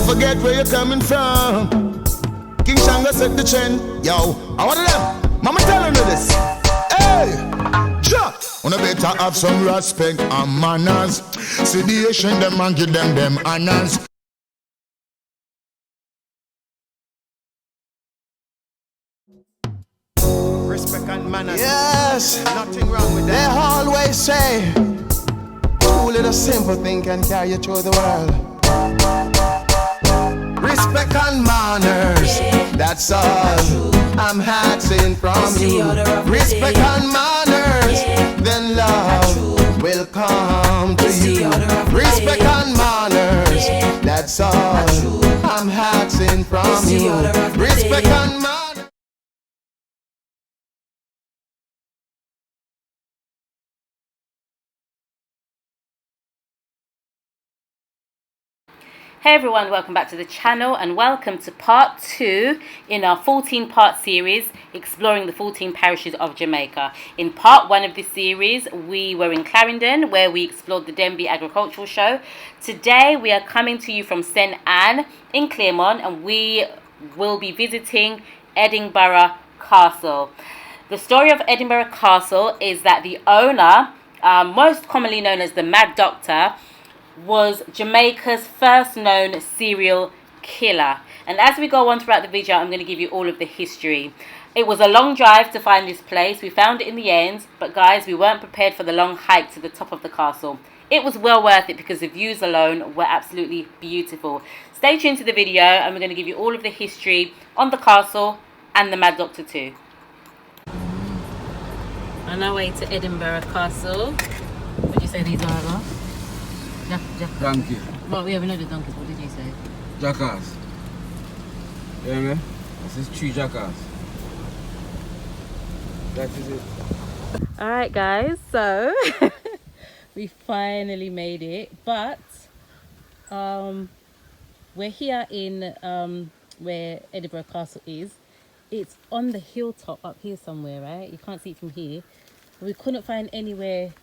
forget where you're coming from. King Shango set the trend. Yo, I want them. Mama telling you this. Hey, ja. Wanna better have some respect and manners. See the Asian them and give them honors. Respect and manners. Yes, Nothing wrong with they that. always say, too little simple thing can carry you through the world. Respect and manners, that's all I'm asking from you. Respect and manners, then love will come to you. Respect and manners, that's all I'm asking from you. Respect and manners. Hey everyone, welcome back to the channel and welcome to part 2 in our 14-part series exploring the 14 parishes of Jamaica. In part 1 of this series, we were in Clarendon where we explored the Denby Agricultural Show. Today we are coming to you from St Anne in Claremont and we will be visiting Edinburgh Castle. The story of Edinburgh Castle is that the owner, most commonly known as the Mad Doctor, was Jamaica's first known serial killer. And as we go on throughout the video, I'm going to give you all of the history. It was a long drive to find this place. We found it in the end, but guys, we weren't prepared for the long hike to the top of the castle. It was well worth it because the views alone were absolutely beautiful. Stay tuned to the video and we're going to give you all of the history on the castle and the Mad Doctor too. On our way to Edinburgh Castle. What did you say these are? Donkey. Well, we know the donkey. What did you say? Jackass. You hear me? This is 3 jackass. That is it. Alright guys, so we finally made it, but we're here in where Edinburgh Castle is. It's on the hilltop up here somewhere, right? You can't see it from here. We couldn't find anywhere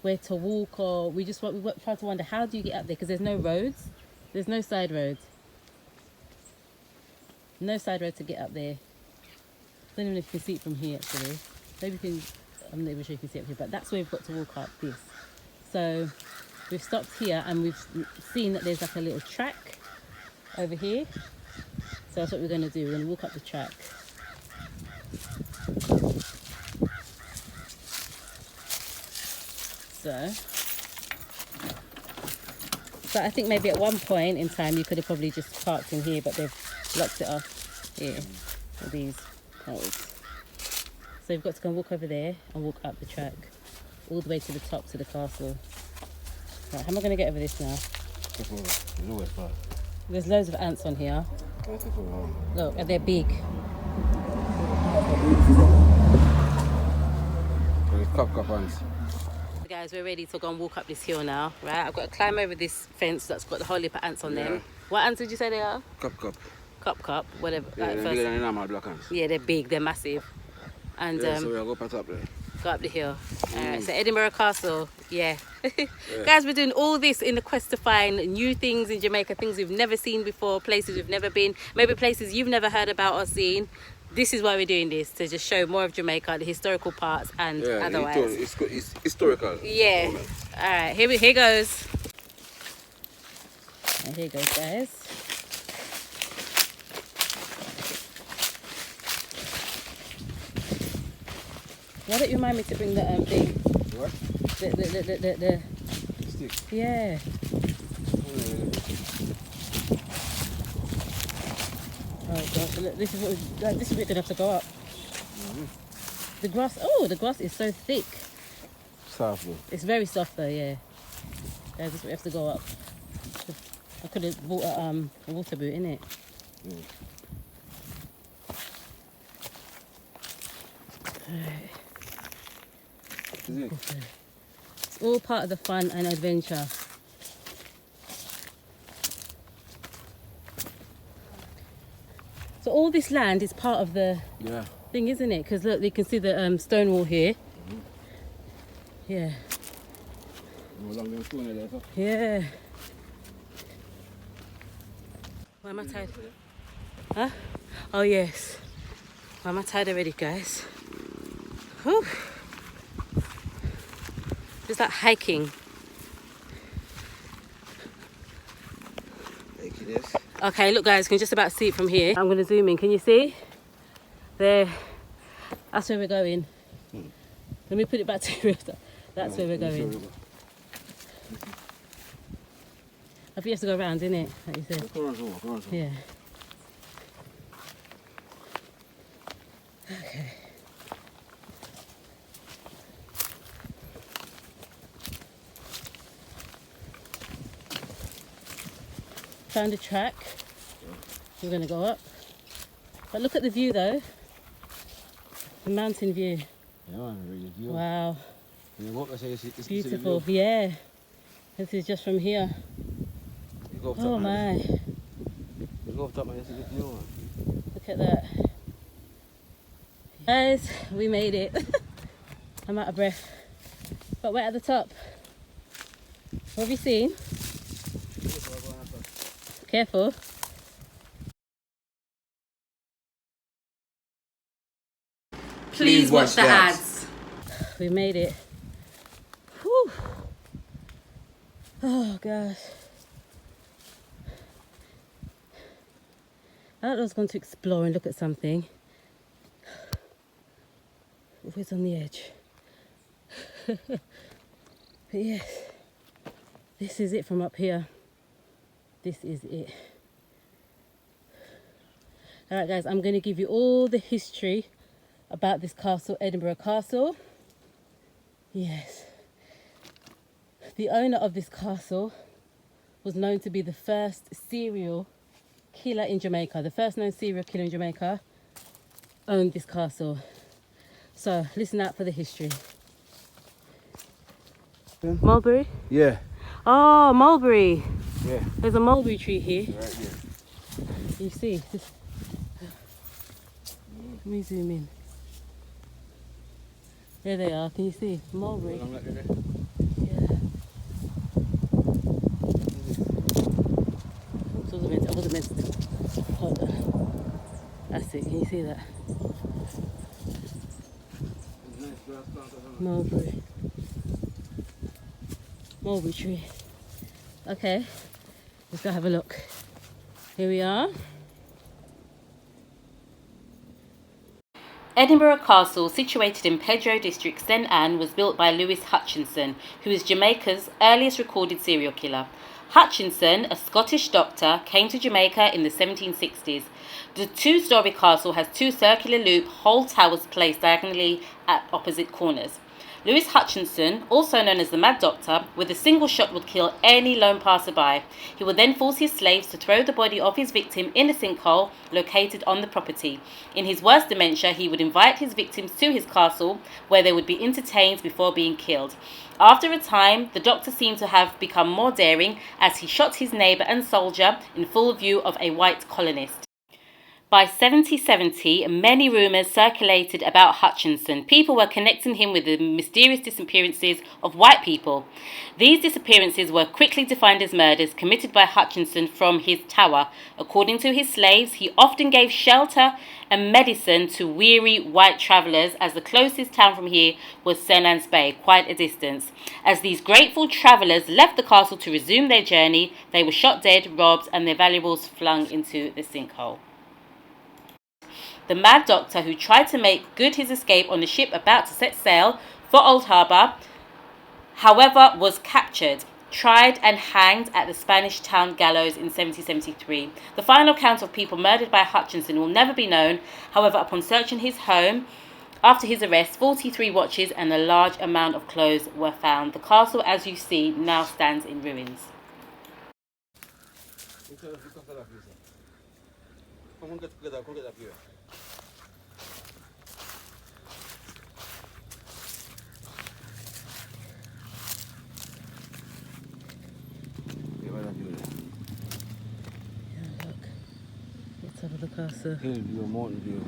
where to walk, or we tried to wonder, how do you get up there? Because there's no roads, there's no side roads, no side road to get up there. I don't even know if you can see it from here actually. Maybe you can, I'm not even sure you can see it here, but that's where we've got to walk up this. So we've stopped here and we've seen that there's like a little track over here. So that's what we're going to do. We're going to walk up the track. So I think maybe at one point in time you could have probably just parked in here, but they've locked it off here with these poles. So you've got to go and walk over there and walk up the track all the way to the top to the castle. Right, how am I going to get over this now? There's loads of ants on here. Look, and they're big. Cup ants. Guys, we're ready to go and walk up this hill now, right? I've got to climb over this fence that's got the whole heap of ants on them. What ants did you say they are? Cup, whatever. Yeah, like they're bigger than normal black ants. Yeah, they're big, they're massive. And so we'll go past up there. Go up the hill. Alright, so Edinburgh Castle, yeah. Guys, we're doing all this in the quest to find new things in Jamaica, things we've never seen before, places we've never been, maybe places you've never heard about or seen. This is why we're doing this, to just show more of Jamaica, the historical parts and otherwise. It's historical. Yeah. Alright, here goes. And here goes, guys. Why don't you remind me to bring the thing? What? The stick. Yeah. Oh gosh, look, this is what we're gonna have to go up. The grass is so thick. Soft though. It's very soft though, yeah. Guys, this is what we have to go up. I could have bought a water boot, innit? Alright. It's all part of the fun and adventure. So all this land is part of the thing, isn't it? Because look, you can see the stone wall here. Yeah. Yeah. Why am I tired? Huh? Oh yes. Why am I tired already, guys? Whew. It's like hiking. Okay, look guys, you can just about see it from here. I'm gonna zoom in, can you see? There, that's where we're going. Let me put it back to you. That's where we're going. I think you have to go around, innit? Like you said. Yeah. Okay. Found a track. We're gonna go up. But look at the view though. The mountain view. Yeah, really view. Wow. When you walk, I say it's Beautiful. Yeah. This is just from here. You go up Oh top, my. man. You go up top, man. It's a good view, man. Look at that. Guys, we made it. I'm out of breath. But we're at the top. What have you seen? Careful. Please watch the ads. We made it. Whew. Oh gosh. I thought I was going to explore and look at something. Always on the edge. But yes, this is it from up here. This is it. Alright guys, I'm going to give you all the history about this castle, Edinburgh Castle. Yes. The owner of this castle was known to be the first serial killer in Jamaica. The first known serial killer in Jamaica owned this castle. So listen out for the history. Mulberry? Yeah. Oh, mulberry. Yeah. There's a mulberry tree here. Right here. You see? Let me zoom in. There they are. Can you see? Mulberry. Yeah. Oops, I wasn't meant to. Hold on. That's it. Can you see that? Mulberry. Mulberry tree. Okay. Let's go have a look. Here we are. Edinburgh Castle, situated in Pedro District, St Anne, was built by Lewis Hutchinson, who is Jamaica's earliest recorded serial killer. Hutchinson, a Scottish doctor, came to Jamaica in the 1760s. The two-storey castle has two circular loop whole towers placed diagonally at opposite corners. Lewis Hutchinson, also known as the Mad Doctor, with a single shot would kill any lone passerby. He would then force his slaves to throw the body of his victim in a sinkhole located on the property. In his worst dementia, he would invite his victims to his castle, where they would be entertained before being killed. After a time, the Doctor seemed to have become more daring as he shot his neighbour and soldier in full view of a white colonist. By 1770, many rumours circulated about Hutchinson. People were connecting him with the mysterious disappearances of white people. These disappearances were quickly defined as murders committed by Hutchinson from his tower. According to his slaves, he often gave shelter and medicine to weary white travellers, as the closest town from here was St Anne's Bay, quite a distance. As these grateful travellers left the castle to resume their journey, they were shot dead, robbed, and their valuables flung into the sinkhole. The Mad Doctor, who tried to make good his escape on the ship about to set sail for Old Harbour, however, was captured, tried and hanged at the Spanish town gallows in 1773. The final count of people murdered by Hutchinson will never be known. However, upon searching his home after his arrest, 43 watches and a large amount of clothes were found. The castle, as you see, now stands in ruins. Yeah, look. Let's have a look castle. Hill view, mountain view.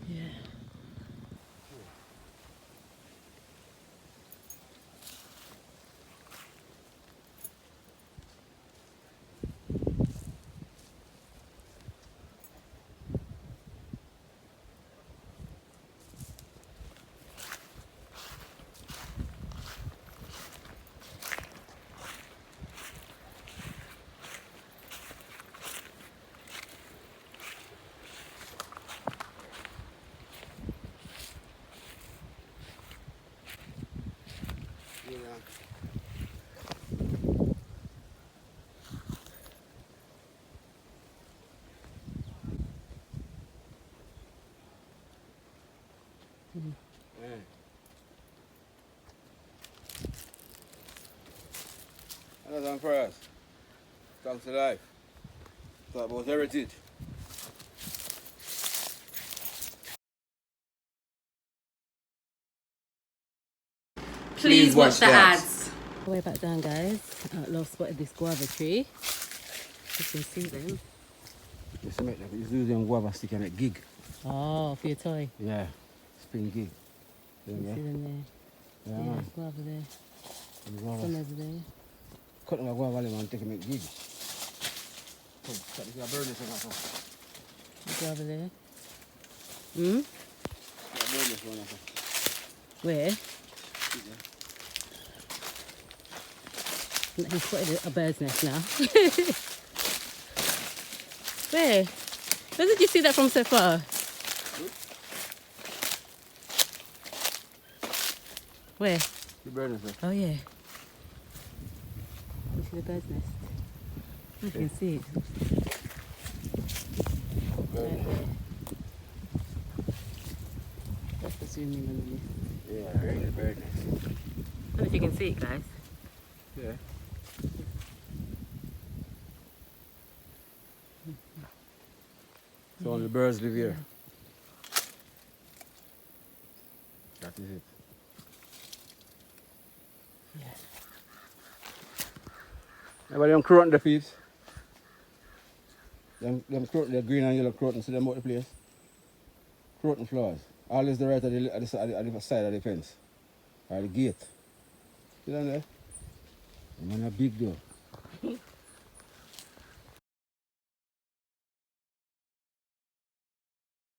Yeah. Yeah. Another one for us. Comes to life. Talk about heritage. Please watch the ads. ads. Way back down, guys. Love spotted this guava tree. You can see them. Just make that. Use them guava stick and a gig. Oh, for your toy. Yeah. Spin gig. You can see them there. Yeah, Yeah, man. guava there. The guava. Some over there. Cut them a guava lemon and take them a gig. Come, cut this a burn this one also. Guava there. Hmm? Yeah, burn this one also. Where? He spotted a bird's nest now. Where? Where did you see that from so far? Where? The burn this one. Oh yeah. You see the bird's nest? Oh, you can see it. Right there. That's the zooming on the list. Yeah, very the bird nest. I don't know if you can see it, guys. Yeah. So only birds live here. That is it. Yeah. Everybody them croton the peeps. Them croton, the green and yellow croton, see them out the place. Croton flowers. All is the right at the side of the fence. Or the gate. See them there? The man are big though.